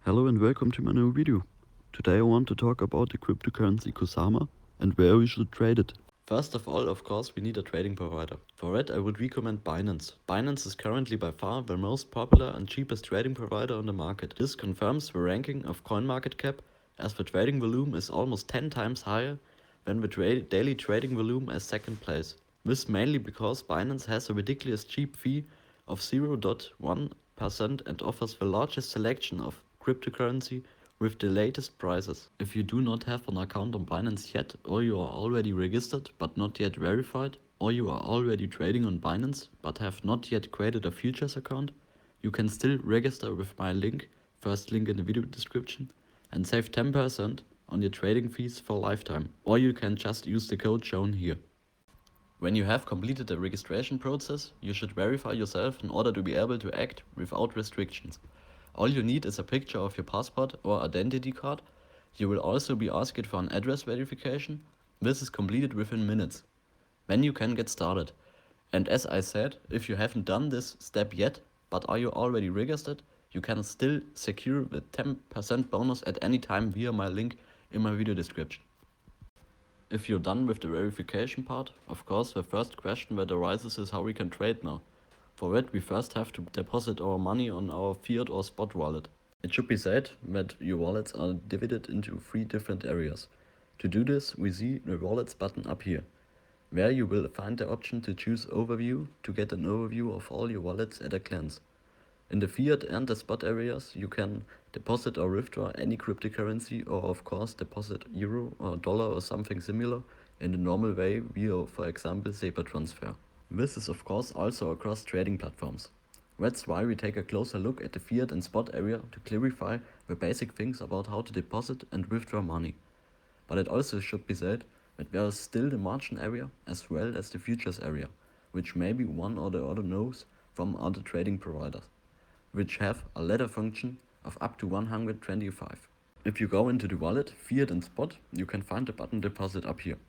Hello and welcome to my new video. Today I want to talk about the cryptocurrency Kusama and where we should trade it. First of all, of course, we need a trading provider. For that, I would recommend Binance. Binance is currently by far the most popular and cheapest trading provider on the market. This confirms the ranking of CoinMarketCap, as the trading volume is almost 10 times higher than the daily trading volume as second place. This mainly because Binance has a ridiculous cheap fee of 0.1% and offers the largest selection of cryptocurrency with the latest prices. If you do not have an account on Binance yet, or you are already registered but not yet verified, or you are already trading on Binance but have not yet created a futures account, you can still register with my link, first link in the video description, and save 10% on your trading fees for lifetime. Or you can just use the code shown here. When you have completed the registration process, you should verify yourself in order to be able to act without restrictions. All you need is a picture of your passport or identity card. You will also be asked for an address verification. This is completed within minutes. Then you can get started. And as I said, if you haven't done this step yet, but are you already registered, you can still secure the 10% bonus at any time via my link in my video description. If you're done with the verification part, of course the first question that arises is how we can trade now. For that we first have to deposit our money on our fiat or spot wallet. It should be said that your wallets are divided into 3 different areas. To do this, we see the wallets button up here, where you will find the option to choose overview to get an overview of all your wallets at a glance. In the fiat and the spot areas, you can deposit or withdraw any cryptocurrency, or of course deposit euro or dollar or something similar in the normal way via, for example, SEPA transfer. This is of course also across trading platforms. That's why we take a closer look at the fiat and spot area to clarify the basic things about how to deposit and withdraw money. But it also should be said that there is still the margin area as well as the futures area, which maybe one or the other knows from other trading providers, which have a ladder function of up to 125. If you go into the wallet, fiat and spot, you can find the button deposit up here.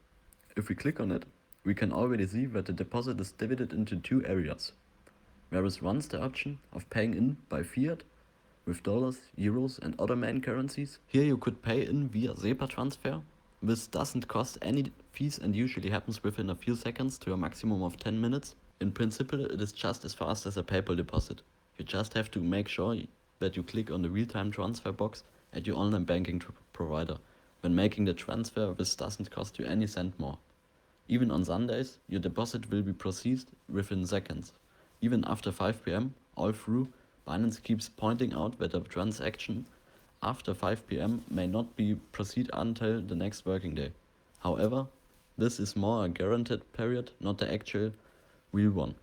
If we click on it, we can already see that the deposit is divided into 2 areas. There is once the option of paying in by fiat with dollars, euros and other main currencies. Here you could pay in via SEPA transfer. This doesn't cost any fees and usually happens within a few seconds to a maximum of 10 minutes. In principle, it is just as fast as a PayPal deposit. You just have to make sure that you click on the real-time transfer box at your online banking provider. When making the transfer, this doesn't cost you any cent more. Even on Sundays, your deposit will be processed within seconds. Even after 5 p.m, all through, Binance keeps pointing out that a transaction after 5 p.m. may not be proceed until the next working day. However, this is more a guaranteed period, not the actual real one.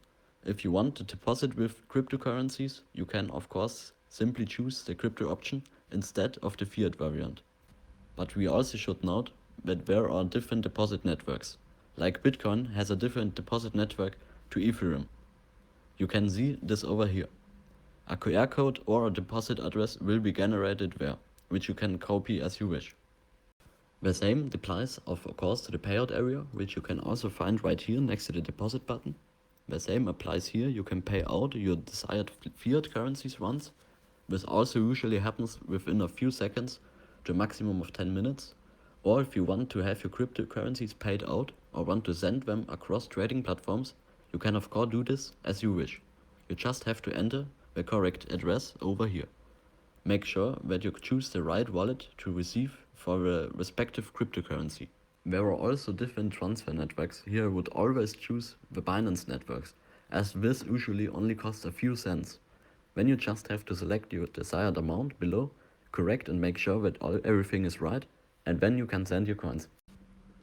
If you want to deposit with cryptocurrencies, you can of course simply choose the crypto option instead of the fiat variant. But we also should note that there are different deposit networks. Like Bitcoin has a different deposit network to Ethereum. You can see this over here. A QR code or a deposit address will be generated there, which you can copy as you wish. The same applies of course to the payout area, which you can also find right here next to the deposit button. The same applies here. You can pay out your desired fiat currencies once. This also usually happens within a few seconds to a maximum of 10 minutes. Or if you want to have your cryptocurrencies paid out or want to send them across trading platforms, you can of course do this as you wish. You just have to enter the correct address over here. Make sure that you choose the right wallet to receive for the respective cryptocurrency. There are also different transfer networks. Here I would always choose the Binance networks, as this usually only costs a few cents. Then you just have to select your desired amount below, correct and make sure that everything is right, and then you can send your coins.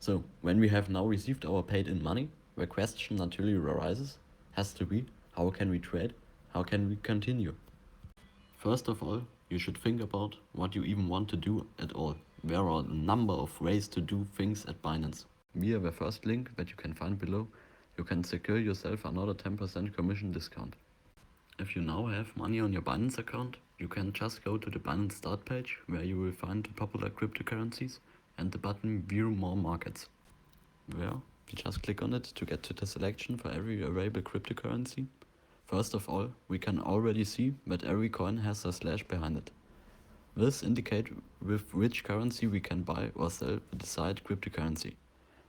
So, when we have now received our paid in money, the question naturally arises, has to be, how can we trade? How can we continue? First of all, you should think about what you even want to do at all. There are a number of ways to do things at Binance. Via the first link that you can find below, you can secure yourself another 10% commission discount. If you now have money on your Binance account, you can just go to the Binance start page where you will find the popular cryptocurrencies and the button View More Markets. There, you just click on it to get to the selection for every available cryptocurrency. First of all, we can already see that every coin has a slash behind it. This indicates with which currency we can buy or sell the desired cryptocurrency.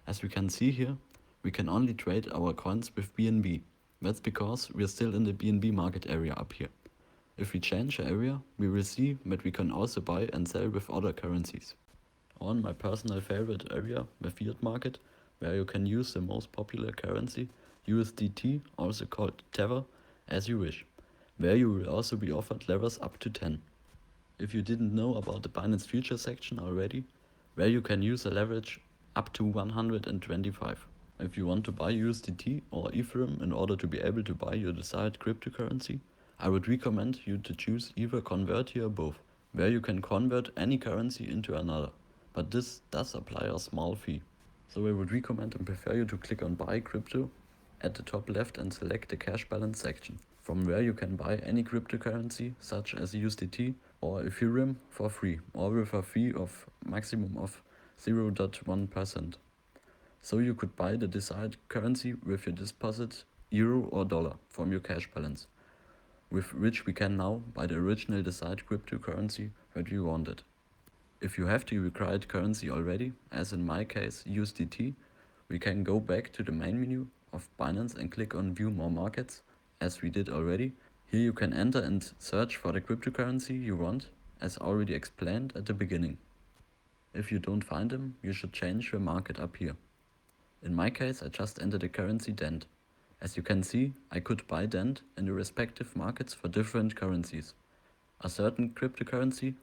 As we can see here, we can only trade our coins with BNB. That's because we are still in the BNB market area up here. If we change the area, we will see that we can also buy and sell with other currencies. On my personal favorite area, the fiat market, where you can use the most popular currency, USDT, also called Tether, as you wish, where you will also be offered levels up to 10. If you didn't know about the Binance Futures section already, where you can use a leverage up to 125. If you want to buy USDT or Ethereum in order to be able to buy your desired cryptocurrency, I would recommend you to choose either Convert here or both, where you can convert any currency into another, but this does apply a small fee. So I would recommend and prefer you to click on Buy Crypto at the top left and select the cash balance section, from where you can buy any cryptocurrency such as USDT or Ethereum for free or with a fee of maximum of 0.1%. So you could buy the desired currency with your deposit euro or dollar from your cash balance, with which we can now buy the original desired cryptocurrency that we wanted. If you have the required currency already, as in my case USDT, we can go back to the main menu of Binance and click on View More Markets, as we did already. Here you can enter and search for the cryptocurrency you want, as already explained at the beginning. If you don't find them, you should change the market up here. In my case, I just entered the currency DENT. As you can see, I could buy DENT in the respective markets for different currencies. A certain cryptocurrency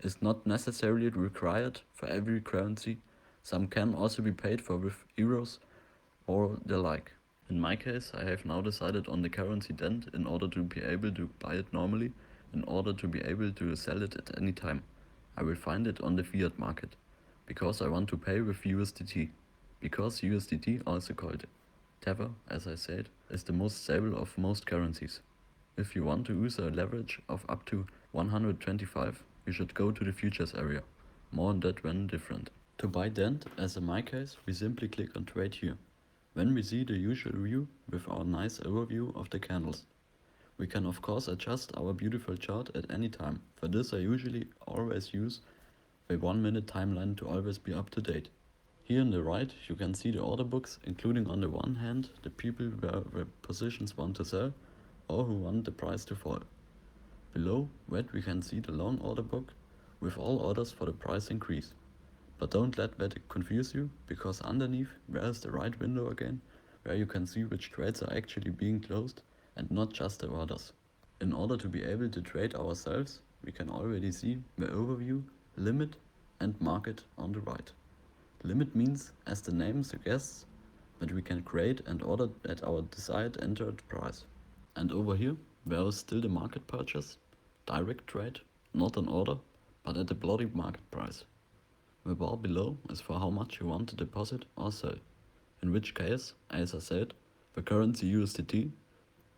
is not necessarily required for every currency. Some can also be paid for with euros or the like. In my case, I have now decided on the currency DENT in order to be able to buy it normally, in order to be able to sell it at any time. I will find it on the fiat market, because I want to pay with USDT. Because USDT, also called Tether, as I said, is the most stable of most currencies. If you want to use a leverage of up to 125, you should go to the futures area. More on that when different. To buy DENT, as in my case, we simply click on Trade here. Then we see the usual view with our nice overview of the candles. We can of course adjust our beautiful chart at any time. For this I usually always use a 1 minute timeline to always be up to date. Here on the right you can see the order books, including on the one hand the people where the positions want to sell or who want the price to fall. Below that we can see the long order book with all orders for the price increase. But don't let that confuse you, because underneath there is the right window again, where you can see which trades are actually being closed and not just the orders. In order to be able to trade ourselves, we can already see the overview, limit and market on the right. Limit means, as the name suggests, that we can create and order at our desired entered price. And over here, there is still the market purchase, direct trade, not an order, but at the bloody market price. The bar below is for how much you want to deposit or sell, in which case, as I said, the currency USDT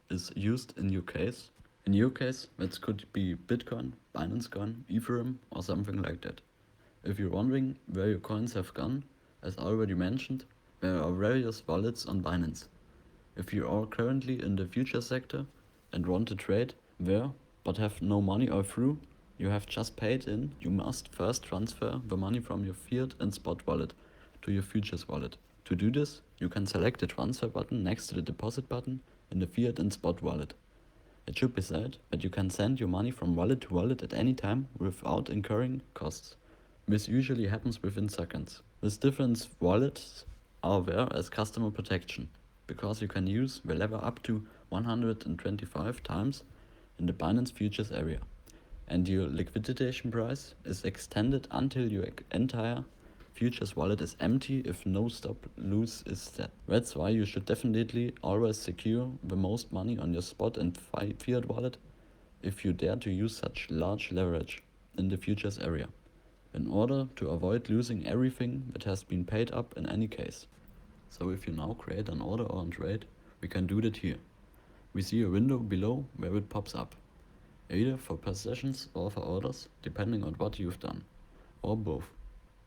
is used in your case. In your case, that could be Bitcoin, Binance Coin, Ethereum or something like that. If you're wondering where your coins have gone, as already mentioned, there are various wallets on Binance. If you are currently in the future sector and want to trade there but have no money or through, you have just paid in, you must first transfer the money from your fiat and spot wallet to your futures wallet. To do this, you can select the transfer button next to the deposit button in the fiat and spot wallet. It should be said that you can send your money from wallet to wallet at any time without incurring costs. This usually happens within seconds. These different wallets are there as customer protection, because you can use the lever up to 125 times in the Binance Futures area, and your liquidation price is extended until your entire futures wallet is empty if no stop loss is set. That's why you should definitely always secure the most money on your spot and fiat wallet if you dare to use such large leverage in the futures area, in order to avoid losing everything that has been paid up in any case. So if you now create an order or a trade, we can do that here. We see a window below where it pops up, either for positions or for orders, depending on what you've done, or both.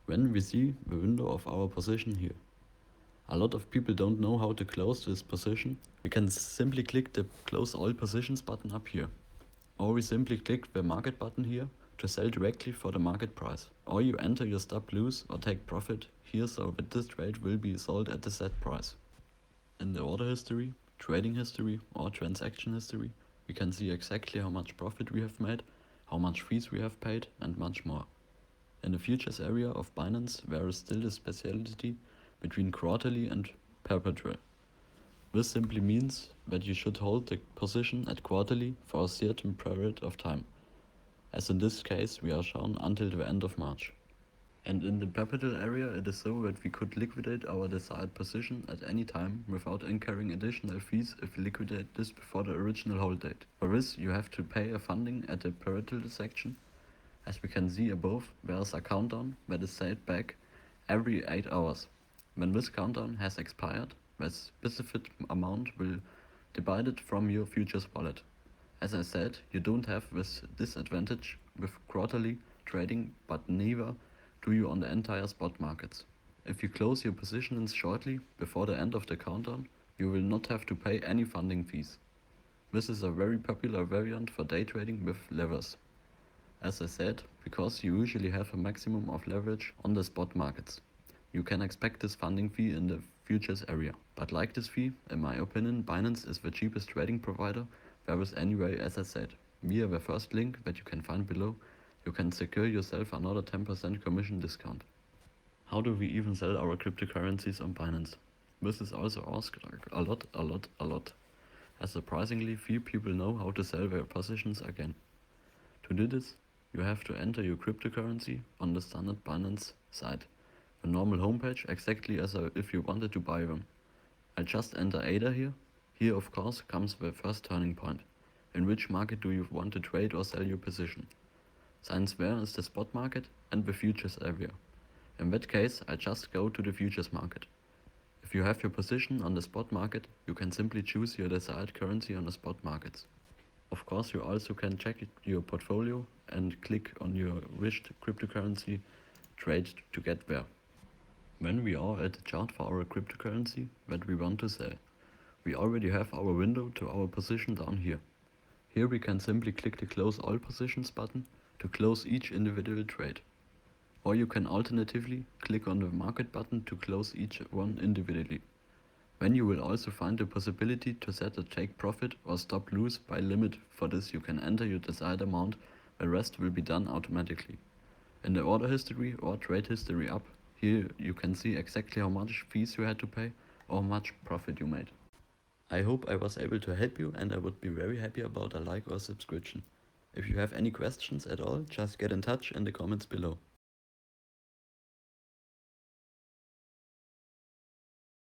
When we see the window of our position here. A lot of people don't know how to close this position. We can simply click the Close All Positions button up here. Or we simply click the Market button here to sell directly for the market price, or you enter your stop loss or take profit here so that this trade will be sold at the set price. In the order history, trading history or transaction history, we can see exactly how much profit we have made, how much fees we have paid and much more. In the futures area of Binance, there is still a speciality between quarterly and perpetual. This simply means that you should hold the position at quarterly for a certain period of time, as in this case we are shown until the end of March. And in the perpetual area it is so that we could liquidate our desired position at any time without incurring additional fees if we liquidate this before the original hold date. For this you have to pay a funding at the perpetual section. As we can see above, there is a countdown that is set back every 8 hours. When this countdown has expired, the specific amount will be debited from your futures wallet. As I said, you don't have this disadvantage with quarterly trading, but neither do you on the entire spot markets. If you close your positions shortly before the end of the countdown, you will not have to pay any funding fees. This is a very popular variant for day trading with levers. As I said, because you usually have a maximum of leverage on the spot markets, you can expect this funding fee in the futures area. But like this fee, in my opinion, Binance is the cheapest trading provider there is anyway. As I said, via the first link that you can find below, you can secure yourself another 10% commission discount. How do we even sell our cryptocurrencies on Binance? This is also asked a lot, as surprisingly few people know how to sell their positions again. To do this, you have to enter your cryptocurrency on the standard Binance site, the normal homepage, exactly as if you wanted to buy them. I just enter ADA here. Here of course comes the first turning point. In which market do you want to trade or sell your position? Since there is the spot market and the futures area. In that case, I just go to the futures market. If you have your position on the spot market, you can simply choose your desired currency on the spot markets. Of course, you also can check your portfolio and click on your wished cryptocurrency trade to get there. When we are at the chart for our cryptocurrency that we want to sell, we already have our window to our position down here. Here we can simply click the Close All Positions button to close each individual trade. Or you can alternatively click on the Market button to close each one individually. Then you will also find the possibility to set a take profit or stop loss by limit. For this you can enter your desired amount, the rest will be done automatically. In the order history or trade history up, here you can see exactly how much fees you had to pay or how much profit you made. I hope I was able to help you, and I would be very happy about a like or subscription. If you have any questions at all, just get in touch in the comments below.